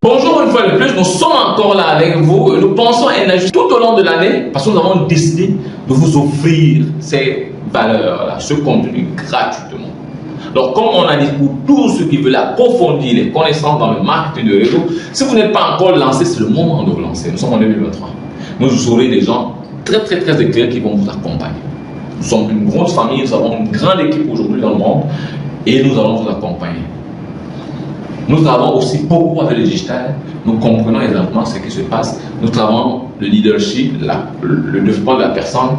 Bonjour une fois de plus, nous sommes encore là avec vous. Nous pensons à énergie tout au long de l'année parce que nous avons décidé de vous offrir ces valeurs-là, ce contenu gratuitement. Donc comme on a dit pour tous ceux qui veulent approfondir les connaissances dans le marketing de réseau, si vous n'êtes pas encore lancé, c'est le moment de vous lancer. Nous sommes en 2023. Nous aurons des gens très éclairés qui vont vous accompagner. Nous sommes une grosse famille, nous avons une grande équipe aujourd'hui dans le monde et nous allons vous accompagner. Nous travaillons aussi beaucoup avec le digital, nous comprenons exactement ce qui se passe. Nous travaillons le leadership, le développement de la personne,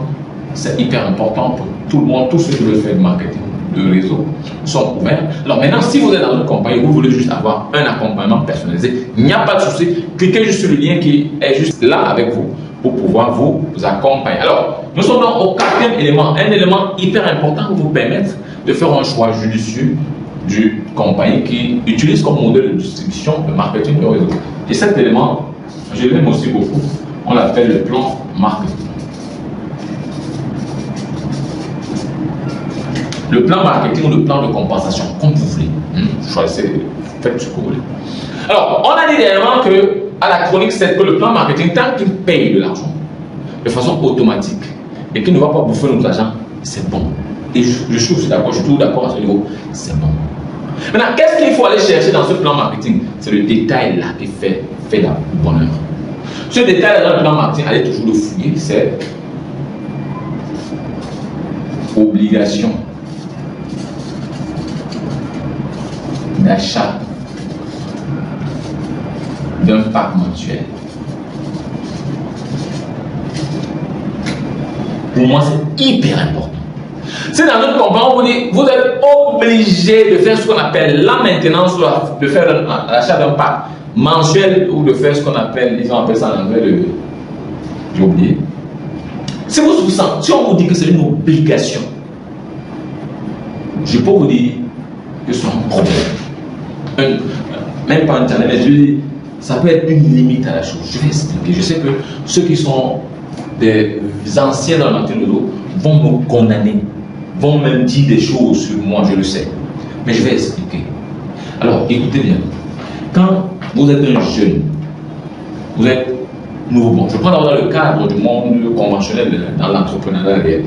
c'est hyper important pour tout le monde, tous ceux qui veulent faire du marketing de réseau sont ouverts. Alors maintenant, si vous êtes dans une compagnie, vous voulez juste avoir un accompagnement personnalisé, il n'y a pas de souci, cliquez juste sur le lien qui est juste là avec vous pour pouvoir vous accompagner. Alors, nous sommes donc au quatrième élément, un élément hyper important pour vous permettre de faire un choix judicieux d'une compagnie qui utilise comme modèle de distribution le marketing de réseau. Et cet élément, je l'aime aussi beaucoup, on l'appelle le plan marketing. Le plan marketing ou le plan de compensation, comme vous voulez. Choisissez, faites ce que vous voulez. Alors, on a dit dernièrement que, à la chronique 7, que le plan marketing, tant qu'il paye de l'argent de façon automatique et qu'il ne va pas bouffer notre argent, c'est bon. Et je suis aussi d'accord, je suis tout d'accord à ce niveau, c'est bon. Maintenant, qu'est-ce qu'il faut aller chercher dans ce plan marketing? C'est le détail là qui fait la bonheur. Ce détail dans le plan marketing, allez toujours le fouiller, c'est obligation d'achat d'un pack mensuel. Pour moi, c'est hyper important. C'est dans notre compagnie, vous êtes obligé de faire ce qu'on appelle la maintenance, de faire l'achat d'un pack mensuel ou de faire ce qu'on appelle, ils ont appelé ça en anglais, j'ai oublié. Si on vous dit que c'est une obligation, je peux vous dire que c'est un problème. Même pas internet, mais ça peut être une limite à la chose. Je vais expliquer. Je sais que ceux qui sont des anciens dans le marketing de l'eau vont me condamner, vont même dire des choses sur moi, je le sais. Mais je vais expliquer. Alors, écoutez bien. Quand vous êtes un jeune, vous êtes nouveau. Bon, je prends d'abord dans le cadre du monde conventionnel dans l'entrepreneuriat réel.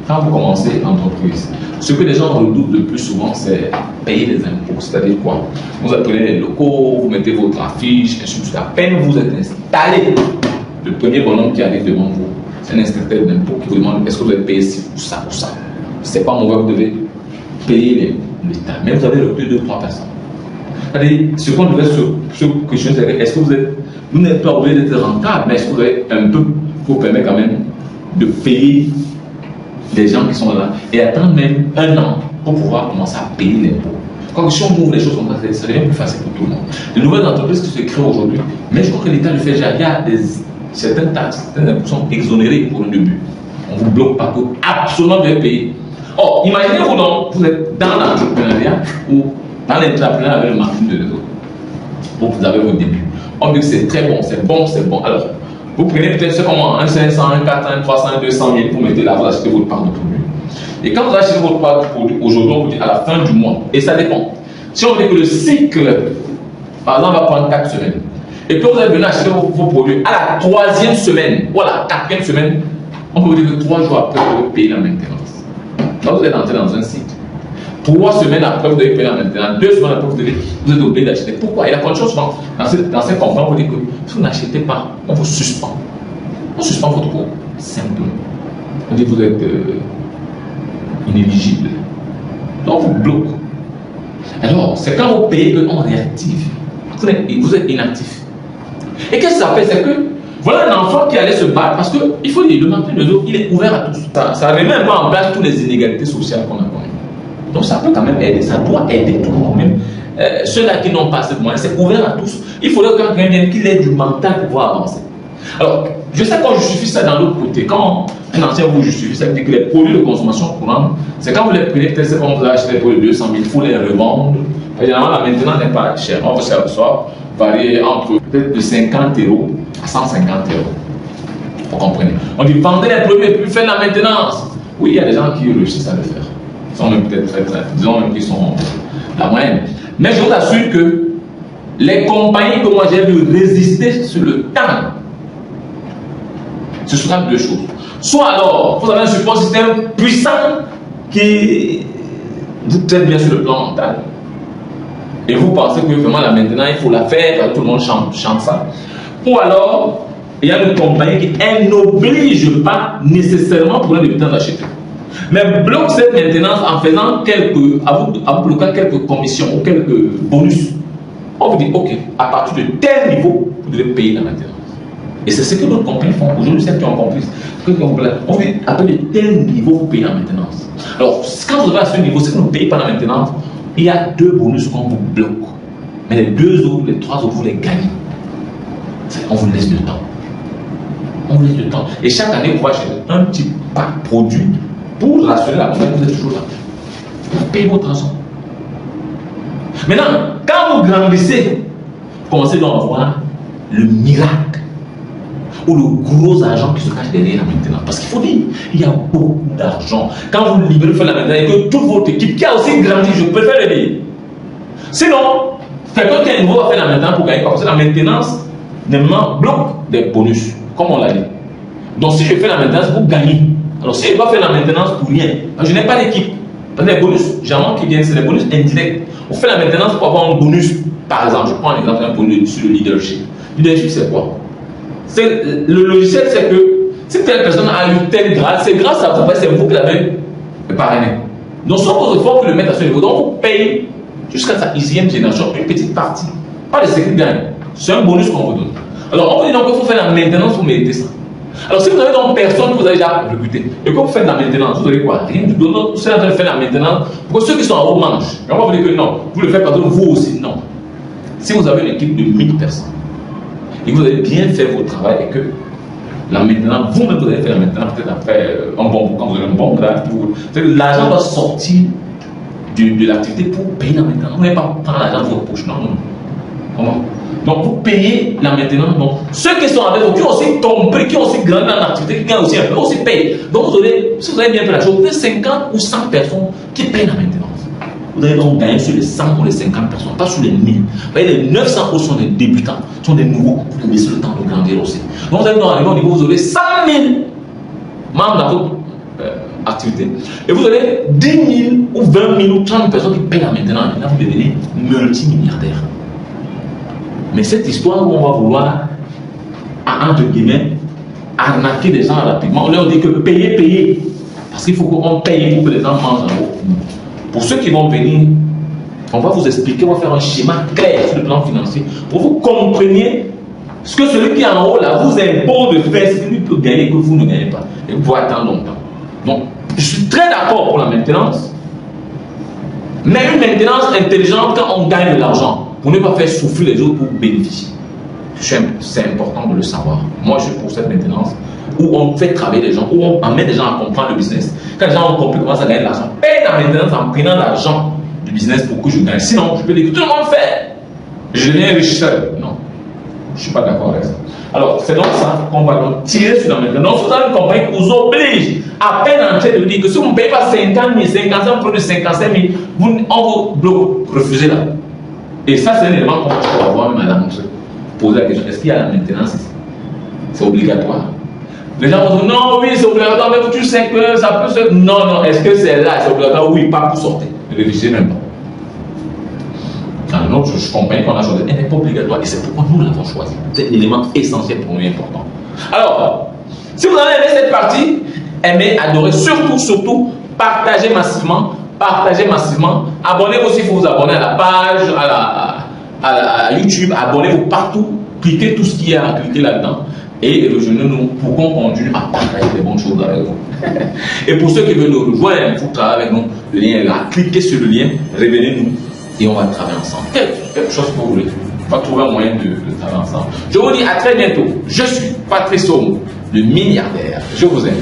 Quand vous commencez l'entreprise, ce que les gens redoutent le plus souvent, c'est payer les impôts. C'est-à-dire quoi? Vous appelez les locaux, vous mettez votre affiche, et surtout, à peine vous êtes installé, le premier bonhomme qui arrive devant vous, c'est un inspecteur d'impôts qui vous demande est-ce que vous avez payé ci ou ça ou ça. C'est pas mauvais, vous devez payer l'État. Mais vous avez recruté 2-3 personnes. C'est-à-dire, ce qu'on devait se questionner, c'est est-ce que vous n'êtes pas obligé d'être rentable, mais est-ce que vous avez un peu pour permettre quand même de payer les gens qui sont là et attendre même un an pour pouvoir commencer à payer l'impôt. Quand si on ouvre les choses comme ça devient plus facile pour tout le monde. Les nouvelles entreprises qui se créent aujourd'hui, mais je crois que l'État le fait déjà. Il y a certaines taxes, certaines impôts sont exonérées pour un début. On ne vous bloque pas que absolument vous devez payer. Or, imaginez-vous donc, vous êtes dans l'entrepreneuriat ou dans l'entrepreneuriat avec le marketing de réseau. Donc vous avez vos débuts. On dit que c'est très bon, c'est bon, c'est bon. Alors, vous prenez peut-être comment un 500, un 400, un 300, un 200 000, vous mettez là, vous achetez votre part de produit. Et quand vous achetez votre part de produit, aujourd'hui, on vous dit à la fin du mois, et ça dépend. Si on dit que le cycle, par exemple, va prendre 4 semaines, et que vous avez venu acheter vos produits à la 3e semaine, ou à la 4e semaine, on peut vous dire que 3 jours après, vous devez payer la maintenance. Là, vous êtes entré dans un cycle. 3 semaines après, vous devez payer la maintenance. 2 semaines après, vous êtes obligé d'acheter. Pourquoi? Et la condition souvent, dans cette compagnie, on vous dit que si vous n'achetez pas, on vous suspend. On suspend votre cours, simplement. On dit que vous êtes inéligible. Donc, on vous bloque. Alors, c'est quand vous payez qu'on réactive. Vous êtes inactif. Et qu'est-ce que ça fait? C'est que voilà un enfant qui allait se battre parce qu'il faut dire, le marketing de réseau, il est ouvert à tous. Ça ne remet même pas en place toutes les inégalités sociales qu'on a connues. Donc ça peut quand même aider, ça doit aider tout le monde, même ceux-là qui n'ont pas cette moyen, c'est ouvert à tous. Il faudrait que quelqu'un vienne qu'il ait du mental pour pouvoir avancer. Alors, je sais qu'on justifie ça d'un autre côté. Quand un ancien vous justifie ça, dit que les produits de consommation courante, c'est quand vous les prenez, peut-être c'est quand vous achetez les produits de 200 000, il faut les revendre. Généralement, la maintenance n'est pas chère. On va soit varier entre peut-être de 50 € à 150 €. Vous comprenez? On dit vendez les produits et puis faites la maintenance. Oui, il y a des gens qui réussissent à le faire. Ils sont même peut-être disons même qu'ils sont la moyenne. Mais je vous assure que les compagnies que moi j'ai vu résister sur le temps, ce sera deux choses. Soit alors, vous avez un support système puissant qui vous traite bien sur le plan mental. Et vous pensez que vraiment là maintenant il faut la faire, tout le monde chante ça. Ou alors, il y a une compagnie qui n'oblige pas nécessairement pour un débutant d'acheter. Mais bloque cette maintenance en faisant à vous bloquer quelques commissions ou quelques bonus. On vous dit, ok, à partir de tel niveau, vous devez payer la maintenance. Et c'est ce que d'autres compagnies font. Aujourd'hui, celles qui ont compris, on vous dit, à partir de tel niveau, vous payez la maintenance. Alors, quand vous arrivez à ce niveau, c'est que vous ne payez pas la maintenance, il y a deux bonus qu'on vous bloque. Mais les deux autres, les trois autres, vous les gagnez. On vous laisse le temps. On vous laisse le temps. Et chaque année, vous achetez un petit pack produit pour rassurer la compagnie que vous êtes toujours là. Vous payez votre argent. Maintenant, quand vous grandissez, vous commencez donc à voir le miracle ou le gros argent qui se cache derrière la maintenance. Parce qu'il faut dire, il y a beaucoup d'argent. Quand vous libérez de faire la maintenance et que toute votre équipe qui a aussi grandi, je préfère le dire. Sinon, quelqu'un qui est nouveau va faire la maintenance pour gagner quoi? Parce que la maintenance bloque des bonus, comme on l'a dit. Donc si je fais la maintenance, vous gagnez. Alors si je dois faire la maintenance pour rien, je n'ai pas d'équipe. Parce que les bonus, généralement qui viennent, c'est les bonus indirects. On fait la maintenance pour avoir un bonus. Par exemple, je prends un exemple sur le leadership. Leadership, c'est quoi? Le logiciel, c'est que si telle personne a eu tel grade, c'est grâce à vous, c'est vous qui l'avez parrainé. Donc, soit vos efforts que le mettre à ce niveau. Donc, vous payez jusqu'à sa 10e génération une petite partie. Pas de secret de gagne. C'est un bonus qu'on vous donne. Alors, on vous dit donc qu'il faut faire la maintenance, vous méritez ça. Alors, si vous avez donc personne que vous avez déjà recruté et que vous faites la maintenance, vous avez quoi? Rien du tout. Vous êtes en train de faire la maintenance pour ceux qui sont à vos manches. Et on va vous dire que non, vous le faites parce que vous aussi. Non. Si vous avez une équipe de 1000 personnes et que vous avez bien fait votre travail et que la maintenance, vous-même vous avez fait la maintenance, peut-être après un bon, quand vous avez un bon grade, l'argent doit sortir de l'activité pour payer la maintenance. Vous n'allez pas prendre l'argent de votre poche. Non, non. Comment? Donc, vous payez la maintenance. Donc, ceux qui sont avec vous, qui ont aussi compris, qui ont aussi grandi dans l'activité, qui gagnent aussi un peu, aussi payent. Donc, si vous avez bien fait la chose, vous avez 50 ou 100 personnes qui payent la maintenance. Vous allez donc gagner sur les 100 ou les 50 personnes, pas sur les 1000. Vous voyez, les 900 autres sont des débutants, sont des nouveaux. Vous devez laisser le temps de grandir aussi. Donc, vous allez donc arriver au niveau où vous aurez 100 000 membres dans votre activité. Et vous avez 10 000 ou 20 000 ou 30 personnes qui payent la maintenance. Et là, vous devenez multimilliardaire. Mais cette histoire où on va vouloir, entre guillemets, arnaquer des gens rapidement, on leur dit que payez. Parce qu'il faut qu'on paye pour que les gens mangent en haut. Pour ceux qui vont venir, on va vous expliquer, on va faire un schéma clair sur le plan financier pour que vous compreniez ce que celui qui est en haut là vous impose de faire, ce que lui peut gagner que vous ne gagnez pas. Et vous pouvez attendre longtemps. Donc, je suis très d'accord pour la maintenance, mais une maintenance intelligente quand on gagne de l'argent. Pour ne pas faire souffrir les autres pour bénéficier. C'est important de le savoir. Moi, je suis pour cette maintenance où on fait travailler les gens, où on amène les gens à comprendre le business. Quand les gens ont compris comment ça gagne de l'argent, paye la maintenance en prenant l'argent du business pour que je gagne. Sinon, je peux dire que tout le monde fait. Je deviens riche seul. Non, je ne suis pas d'accord avec ça. Alors, c'est donc ça qu'on va donc tirer sur la maintenance. Vous avez une compagnie qui vous oblige à peine en train de vous dire que si vous ne payez pas 50 000, 55 produit 55 000, on vous bloque, refusez là. Et ça, c'est un élément qu'on va avoir même à la montrer. Poser la question, est-ce qu'il y a la maintenance ici? C'est obligatoire. Les gens vont dire, non, oui, c'est obligatoire, mais tu sais que ça peut se... Non, est-ce que c'est là, c'est obligatoire? Oui, pas pour sortir. Ne réfléchissez même pas. Dans notre compagnie qu'on a choisi, elle n'est pas obligatoire. Et c'est pourquoi nous l'avons choisi. C'est l'élément essentiel pour nous, important. Alors, si vous avez aimé cette partie, aimez, adorez, surtout, partagez massivement. Abonnez-vous aussi, il faut vous abonner à la page, à YouTube, abonnez-vous partout, cliquez tout ce qu'il y a à cliquer là-dedans et rejoignez-nous pour qu'on continue à partager des bonnes choses avec vous. Et pour ceux qui veulent nous rejoindre, vous travaillez avec nous, le lien est là, cliquez sur le lien, révélez-nous et on va travailler ensemble. Quelque chose que vous voulez, on va trouver un moyen de travailler ensemble. Je vous dis à très bientôt. Je suis Patrice Omo, le milliardaire. Je vous aime.